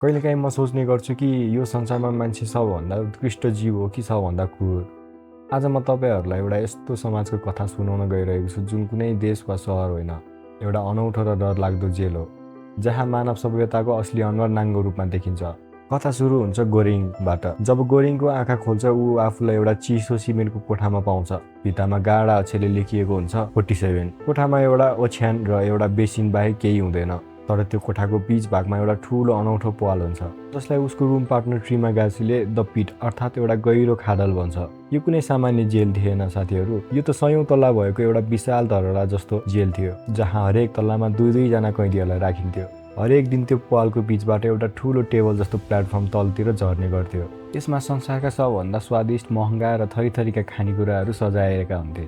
कहिलेकाहीँ म सोच्ने गर्छु कि यो संसारमा मान्छे सबभन्दा उत्कृष्ट जीव हो कि सबभन्दा क्रूर। आज म तपाईँहरूलाई एउटा यस्तो समाजको कथा सुनाउन गइरहेको छु जुन कुनै देश वा सहर होइन, एउटा अनौठो र डरलाग्दो जेल हो जहाँ मानव सभ्यताको असली अनुहार नाङ्गो रूपमा देखिन्छ। कथा सुरु हुन्छ गोरिङबाट। जब गोरिङको आँखा खोल्छ ऊ आफूलाई एउटा चिसो सिमेन्टको कोठामा पाउँछ। भित्तामा गाढा अक्षरले लेखिएको हुन्छ 47। कोठामा एउटा ओछ्यान र एउटा बेसिन बाहेक केही हुँदैन। तर त्यो कोठाको बीच भागमा एउटा ठुलो अनौठो प्वाल हुन्छ जसलाई उसको रुम पार्टनर ट्रिमागासीले द पिट अर्थात् एउटा गहिरो खाडल भन्छ। यो कुनै सामान्य जेल थिएन साथीहरू, यो त 100औं तल्ला भएको एउटा विशाल धरहरा जस्तो जेल थियो जहाँ हरेक तल्लामा दुई जना कैदीहरूलाई राखिन्थ्यो। हरेक दिन त्यो प्वालको बीचबाट एउटा ठुलो टेबल जस्तो प्लेटफर्म तलतिर झर्ने गर्थ्यो। त्यसमा संसारका सबभन्दा स्वादिष्ट महँगा र थरीथरीका खानेकुराहरू सजाएका हुन्थे।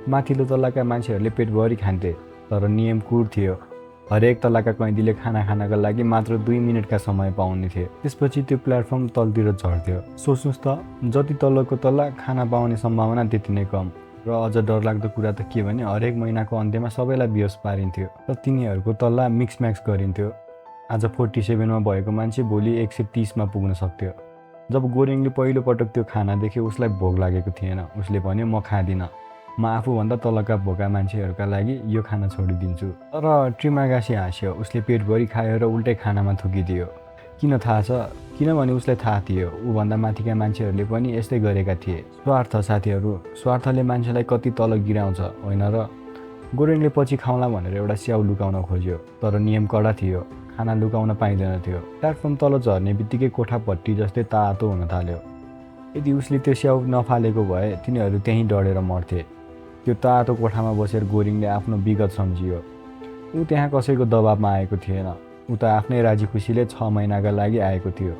माथिल्लो तल्लाका मान्छेहरूले पेटभरि खान्थे, तर नियम क्रूर थियो। हरेक तल्लाका कैदीले खाना खानका लागि मात्र 2 मिनेटका समय पाउने थिए। त्यसपछि त्यो प्लेटफर्म तलतिर झर्थ्यो। सोच्नुहोस् त, जति तल्लोको तल्ला खाना पाउने सम्भावना त्यति नै कम। र अझ डरलाग्दो कुरा त के भने हरेक महिनाको अन्त्यमा सबैलाई बेहोस पारिन्थ्यो र तिनीहरूको तल्ला मिक्सम्याक्स गरिन्थ्यो। आज 47मा भएको मान्छे भोलि 130मा पुग्न सक्थ्यो। जब गोरिङले पहिलो पटक त्यो खाना देख्यो उसलाई भोक लागेको थिएन। उसले भन्यो, म खाँदिनँ, म आफूभन्दा तलका भोका मान्छेहरूका लागि यो खाना छोडिदिन्छु। तर ट्रिमागासी हाँस्यो। उसले पेटभरि खायो र उल्टै खानामा थुकिदियो। किन थाहा छ? किनभने उसलाई थाहा थियो ऊभन्दा माथिका मान्छेहरूले पनि यस्तै गरेका थिए। स्वार्थ साथीहरू, स्वार्थले मान्छेलाई कति तल गिराउँछ होइन र? गोरिङले पछि खाउँला भनेर एउटा स्याउ लुकाउन खोज्यो, तर नियम कडा थियो। खाना लुकाउन पाइँदैन थियो। प्लेटफर्म तल झर्ने बित्तिकै कोठा भट्टी जस्तै तातो हुन थाल्यो। यदि उसले त्यो स्याउ नफालेको भए तिनीहरू त्यहीँ डढेर मर्थे। त्यो तातो कोठामा बसेर गोरिङले आफ्नो विगत सम्झियो। ऊ त्यहाँ कसैको दबाबमा आएको थिएन। ऊ त आफ्नै राजी खुसीले 6 महिनाका लागि आएको थियो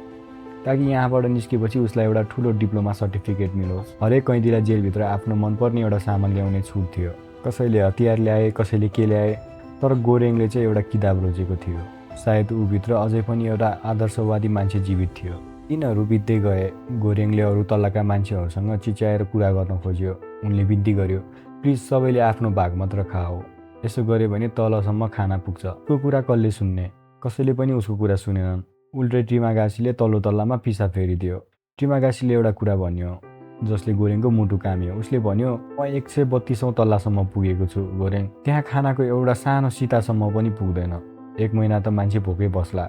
ताकि यहाँबाट निस्केपछि उसलाई एउटा ठुलो डिप्लोमा सर्टिफिकेट मिलोस्। हरेक कैदीलाई जेलभित्र आफ्नो मनपर्ने एउटा सामान ल्याउने छुट थियो। कसैले हतियार ल्याए, कसैले के ल्याए, तर गोरिङले चाहिँ एउटा किताब रोजेको थियो। सायद ऊभित्र अझै पनि एउटा आदर्शवादी मान्छे जीवित थियो। दिनहरू बित्दै गए। गोरिङले अरू तल्लाका मान्छेहरूसँग चिच्याएर कुरा गर्न खोज्यो। उनले बिन्ती गर्यो, प्लिज सबैले आफ्नो भाग मात्र खाओ। यसो गर्यो भने तलसम्म खाना पुग्छ। उसको कुरा कसले सुन्ने? कसैले पनि उसको कुरा सुनेनन्। उल्टै ट्रिमागासीले तल्लो तल्लामा पिसाब फेरिदियो। ट्रिमागासीले एउटा कुरा भन्यो जसले गोरिङको मुटु काम्यो। उसले भन्यो, म 132औं तल्लासम्म पुगेको छु गोरिङ। त्यहाँ खानाको एउटा सानो सितासम्म पनि पुग्दैन। 1 महिना त मान्छे भोकै बस्ला,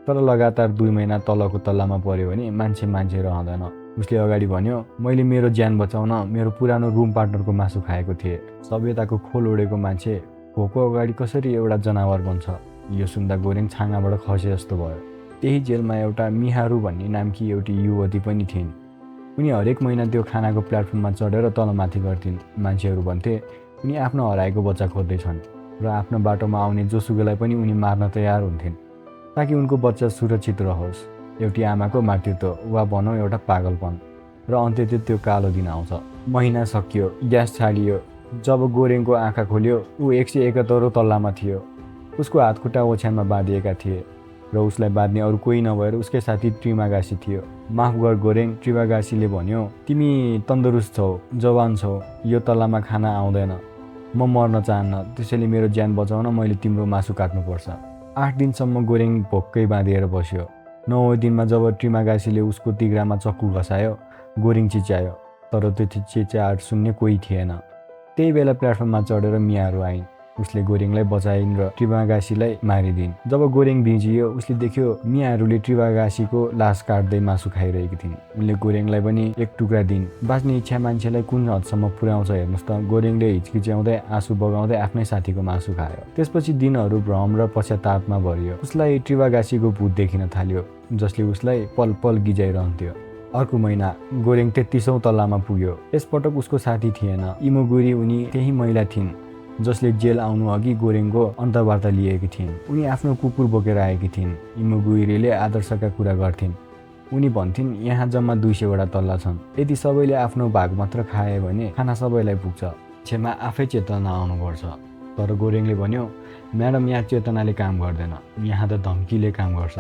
तर लगातार 2 महिना तलको तल्लामा पर्यो भने मान्छे रहँदैन। उसले अगाडि भन्यो, मैले मेरो ज्यान बचाउन मेरो पुरानो रुम पार्टनरको मासु खाएको थिएँ। सभ्यताको खोल ओढेको मान्छे भोको अगाडि कसरी एउटा जनावर बन्छ? यो सुन्दा गोरिङ छाँगाबाट खसे जस्तो भयो। त्यही जेलमा एउटा मिहारू भन्ने नामकी एउटी युवती पनि थिइन्। उनी हरेक महिना त्यो खानाको प्लेटफर्ममा चढेर तलमाथि गर्थिन्। मान्छेहरू भन्थे उनी आफ्नो हराएको बच्चा खोज्दैछन् र आफ्नो बाटोमा आउने जोसुकैलाई पनि उनी मार्न तयार हुन्थिन् ताकि उनको बच्चा सुरक्षित रहोस्। एउटी आमाको मातृत्व वा भनौँ एउटा पागलपन। र अन्त्यतिर त्यो कालो दिन आउँछ। महिना सकियो, ग्यास छाडियो। जब गोरिङको आँखा खोल्यो ऊ 171औं तल्लामा थियो। उसको हातखुट्टा ओछ्यानमा बाँधिएका थिए र उसलाई बाँध्ने अरू कोही नभएर उसकै साथी ट्रिमागासी थियो। माफ गर गोरिङ, ट्रिमागासीले भन्यो, तिमी तन्दुरुस्त छौ, जवान छौ, यो तल्लामा खाना आउँदैन। म मर्न चाहन्न, त्यसैले मेरो ज्यान बचाउन मैले तिम्रो मासु काट्नुपर्छ। 8 दिनसम्म गोरिङ भोक्कै बाँधिएर बस्यो। 9औं दिनमा जब ट्रिमागासीले उसको तिघ्रामा चक्कु घसायो, गोरिङ चिच्यायो, तर त्यो चिच्याहाट सुन्ने कोही थिएन। त्यही बेला प्लेटफर्ममा चढेर मियाहरू आइन्। उसले गोरिङलाई बचाइन् र ट्रिमागासीलाई मारिदिन्। जब गोरिङ भिजियो उसले देख्यो मियाहरूले ट्रिमागासीको लास काट्दै मासु खाइरहेकी थिइन्। उनले गोरिङलाई पनि एक टुक्रा दिन्। बाँच्ने इच्छा मान्छेलाई कुन हदसम्म पुर्याउँछ हेर्नुहोस् त। गोरिङले हिचकिच्याउँदै आँसु बगाउँदै आफ्नै साथीको मासु खायो। त्यसपछि दिनहरू भ्रम र पश्चातापमा भरियो। उसलाई ट्रिमागासीको भूत देखिन थाल्यो जसले उसलाई पल पल गिजाइरहन्थ्यो। अर्को महिना गोरिङ 33औं तल्लामा पुग्यो। यसपटक उसको साथी थिएन। इमोगुरी उनी त्यही महिला थिइन् जसले जेल आउनु अघि गोरिङको अन्तर्वार्ता लिएकी थिइन्। उनी आफ्नो कुकुर बोकेर आएकी थिइन्। इमोगुरीले आदर्शका कुरा गर्थिन्। उनी भन्थिन्, यहाँ जम्मा 200वटा तल्ला छन्। यदि सबैले आफ्नो भाग मात्र खाए भने खाना सबैलाई पुग्छ। छेमा आफै चेतना आउनुपर्छ। तर गोरिङले भन्यो, म्याडम, यहाँ चेतनाले काम गर्दैन, यहाँ त धम्कीले काम गर्छ।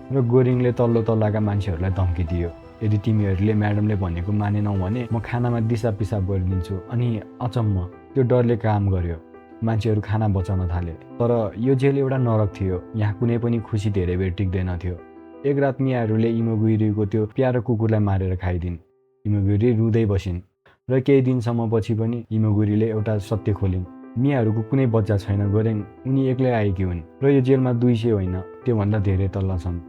र गोरिङले तल्लो तल्लाका मान्छेहरूलाई धम्की दियो, यदि तिमीहरूले म्याडमले भनेको मानेनौ भने म खानामा दिसा पिसाब गरिदिन्छु। अनि अचम्म, त्यो डरले काम गर्यो। मान्छेहरू खाना बचाउन थाले। तर यो जेल एउटा नरक थियो। यहाँ कुनै पनि खुसी धेरै बेर टिक्दैन थियो। एक रात मियाहरूले इमोगुइरीको त्यो प्यारो कुकुरलाई मारेर खाइदिन्। इमोगुइरी रुँदै बसिन् र केही दिनसम्म पछि पनि इमोगुइरीले एउटा सत्य खोलिन्। मियाहरूको कुनै बच्चा छैन गोरेङ, उनी एक्लै आएकी हुन् र यो जेलमा 200 होइन त्योभन्दा धेरै तल्ला छन्।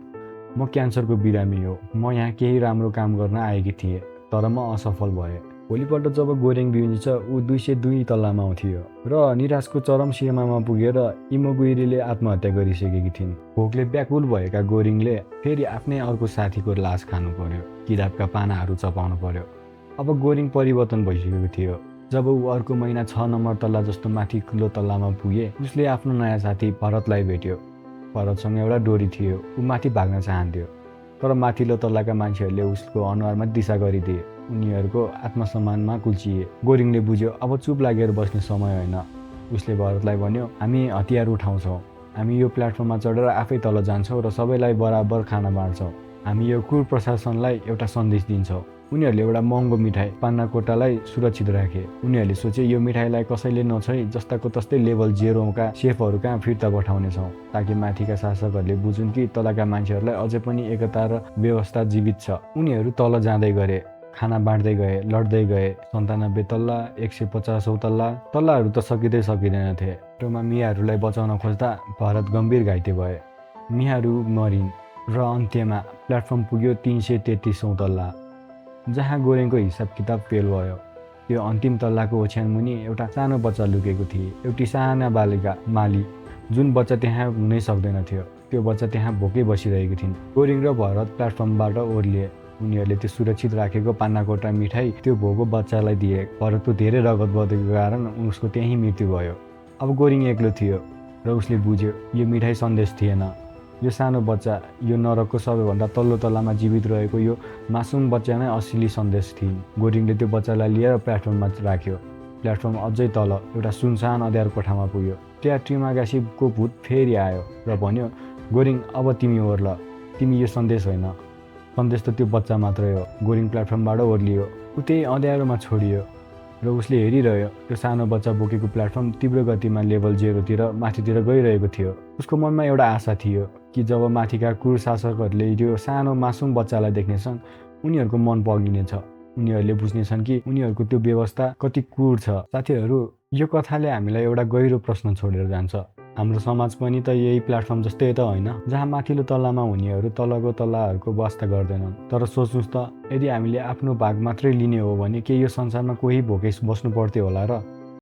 म क्यान्सरको बिरामी हो। म यहाँ केही राम्रो काम गर्न आएकी थिएँ, तर म असफल भएँ। भोलिपल्ट जब गोरेङ बिउजिन्छ ऊ 202 तल्लामा थियो र निराशको चरम सीमामा पुगेर इमोगुइरीले आत्महत्या गरिसकेकी थिइन्। भोकले व्याकुल भएका गोरेङले फेरि आफ्नै अर्को साथीको लास खानु पर्यो, किताबका पानाहरू चपाउनु पर्यो। अब गोरेङ परिवर्तन भइसकेको थियो। जब ऊ अर्को महिना 6 नम्बर तल्ला जस्तो माथिल्लो तल्लामा पुगे, उसले आफ्नो नयाँ साथी भरतलाई भेट्यो। भरतसँग एउटा डोरी थियो। ऊ माथि भाग्न चाहन्थ्यो, तर माथिल्लो तल्लाका मान्छेहरूले उसको अनुहारमा दिशा गरिदिए। उनीहरूको आत्मसम्मानमा कुल्चिए। गोरिङले बुझ्यो अब चुप लागेर बस्ने समय होइन। उसले भरतलाई भन्यो, हामी हतियार उठाउँछौँ, हामी यो प्लेटफर्ममा चढेर आफै तल जान्छौँ र सबैलाई बराबर खाना बाँड्छौँ। हामी यो क्रूर प्रशासनलाई एउटा सन्देश दिन्छौँ। उनीहरूले एउटा महँगो मिठाई पान्नाकोटालाई सुरक्षित राखे। उनीहरूले सोचे यो मिठाईलाई कसैले नछोई जस्ताको तस्तै लेभल 0का सेफहरू कहाँ फिर्ता पठाउनेछौँ, ताकि माथिका शासकहरूले बुझुन् कि तलका मान्छेहरूलाई अझै पनि एकता र व्यवस्था जीवित छ। उनीहरू तल जाँदै गए, खाना बाँड्दै गए, लड्दै गए। 97 तल्ला, 150औं तल्ला, तल्लाहरू त सकिँदैनथे। टोमा मियाहरूलाई बचाउन खोज्दा भरत गम्भीर घाइते भए। मियाहरू मरिन् र अन्त्यमा प्लेटफर्म पुग्यो 333औं तल्ला, जहाँ गोरेङको हिसाब किताब फेल भयो। त्यो अन्तिम तल्लाको ओछ्यानमुनि एउटा सानो बच्चा लुकेको थिए, एउटी साना बालिका माली, जुन बच्चा त्यहाँ हुनै सक्दैन थियो। त्यो बच्चा त्यहाँ भोकै बसिरहेकी थिइन्। गोरेङ र भरत प्लेटफर्मबाट ओर्लिए। उनीहरूले त्यो सुरक्षित राखेको पान्नाकोटा मिठाई त्यो भोको बच्चालाई दिए। भरतको धेरै रगत बगेको कारण उसको त्यहीँ मृत्यु भयो। अब गोरेङ एक्लो थियो र उसले बुझ्यो यो मिठाई सन्देश थिएन। यो सानो बच्चा, यो नरकको सबैभन्दा तल्लो तल्लामा जीवित रहेको यो मासुम बच्चा नै असली सन्देश थिइन्। गोरिङले त्यो बच्चालाई लिएर प्लेटफर्ममा राख्यो। प्लेटफर्म अझै तल एउटा सुनसान अँध्यारो कोठामा पुग्यो। त्यहाँ ट्रिमागासीको भूत फेरि आयो र भन्यो, गोरिङ अब तिमी ओर्ल, तिमी यो सन्देश होइन, सन्देश त त्यो बच्चा मात्रै हो। गोरिङ प्लेटफर्मबाट ओर्लियो। ऊ त्यही अँध्यारोमा छोडियो र उसले हेरिरह्यो। त्यो सानो बच्चा बोकेको प्लेटफर्म तीव्र गतिमा लेभल 0तिर माथितिर गइरहेको थियो। उसको मनमा एउटा आशा थियो कि जब माथिका क्रूर शासकहरूले यो सानो मासुम बच्चालाई देख्नेछन्, उनीहरूको मन पगिनेछ। उनीहरूले बुझ्नेछन् कि उनीहरूको त्यो व्यवस्था कति क्रूर छ। साथीहरू, यो कथाले हामीलाई एउटा गहिरो प्रश्न छोडेर जान्छ। हाम्रो समाज पनि त यही प्लेटफर्म जस्तै त होइन, जहाँ माथिल्लो तल्लामा हुनेहरू तलको तल्लाहरूको वास्ता गर्दैनन्। तर सोच्नुस् त, यदि हामीले आफ्नो भाग मात्रै लिने हो भने के यो संसारमा कोही भोकै बस्नु पर्थ्यो होला र?